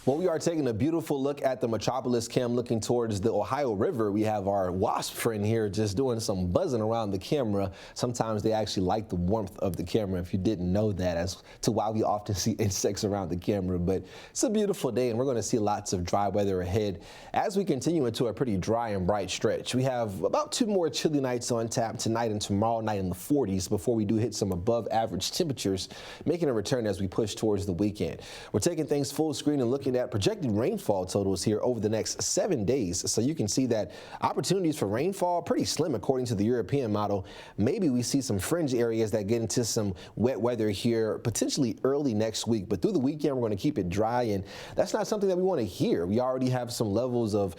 Well, we are taking a beautiful look at the metropolis, Cam, looking towards the Ohio River. We have our wasp friend here just doing some buzzing around the camera. Sometimes they actually like the warmth of the camera, if you didn't know that, as to why we often see insects around the camera. But it's a beautiful day, and we're going to see lots of dry weather ahead as we continue into a pretty dry and bright stretch. We have about 2 more chilly nights on tap tonight and tomorrow night in the 40s before we do hit some above average temperatures, making a return as we push towards the weekend. We're taking things full screen and looking at projected rainfall totals here over the next 7 days. So you can see that opportunities for rainfall pretty slim according to the European model. Maybe we see some fringe areas that get into some wet weather here potentially early next week, but through the weekend we're going to keep it dry, and that's not something that we want to hear. We already have some levels of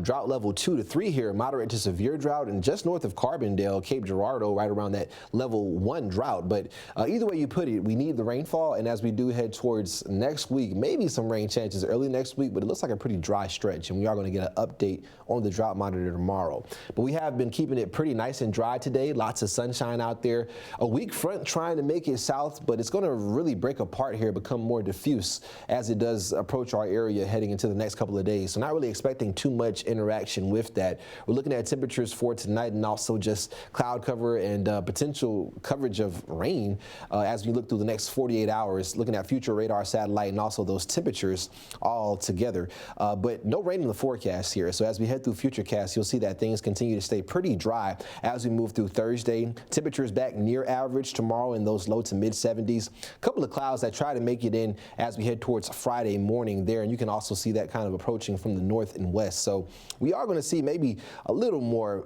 drought level 2 to 3 here, moderate to severe drought, and just north of Carbondale, Cape Girardeau, right around that level 1 drought. But either way you put it, we need the rainfall, and as we do head towards next week, maybe some rain chances early next week, but it looks like a pretty dry stretch, and we are going to get an update on the drought monitor tomorrow. But we have been keeping it pretty nice and dry today. Lots of sunshine out there. A weak front trying to make it south, but it's going to really break apart here, become more diffuse as it does approach our area heading into the next couple of days. So not really expecting too much interaction with that. We're looking at temperatures for tonight and also just cloud cover and potential coverage of rain as we look through the next 48 hours, looking at future radar satellite and also those temperatures all together. But no rain in the forecast here. So as we head through Futurecast, you'll see that things continue to stay pretty dry as we move through Thursday. Temperatures back near average tomorrow in those low to mid 70s. A couple of clouds that try to make it in as we head towards Friday morning there. And you can also see that kind of approaching from the north and west. So we are going to see maybe a little more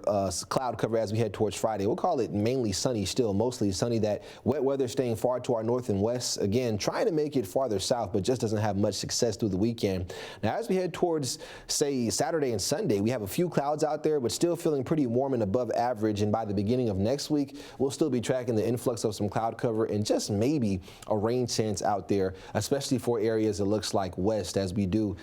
cloud cover as we head towards Friday. We'll call it mainly sunny still, mostly sunny. That wet weather staying far to our north and west. Again, trying to make it farther south, but just doesn't have much success through the weekend. Now, as we head towards, say, Saturday and Sunday, we have a few clouds out there, but still feeling pretty warm and above average. And by the beginning of next week, we'll still be tracking the influx of some cloud cover and just maybe a rain chance out there, especially for areas it looks like west as we do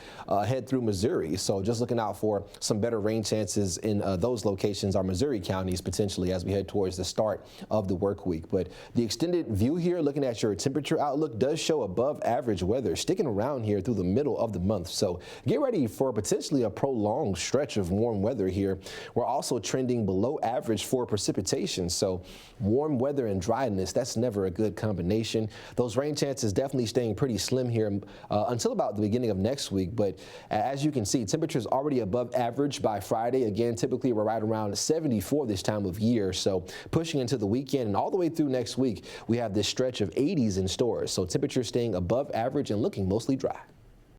head through Missouri. So just looking out for some better rain chances in those locations, our Missouri counties potentially, as we head towards the start of the work week. But the extended view here, looking at your temperature outlook, does show above average weather sticking around here through the middle of the month. So get ready for potentially a prolonged stretch of warm weather here. We're also trending below average for precipitation. So warm weather and dryness, that's never a good combination. Those rain chances definitely staying pretty slim here until about the beginning of next week. But as you can see, temperatures already above average by Friday. Again, typically we're right around 74 this time of year. So pushing into the weekend and all the way through next week, we have this stretch of 80s in store. So temperatures staying above average and looking mostly dry.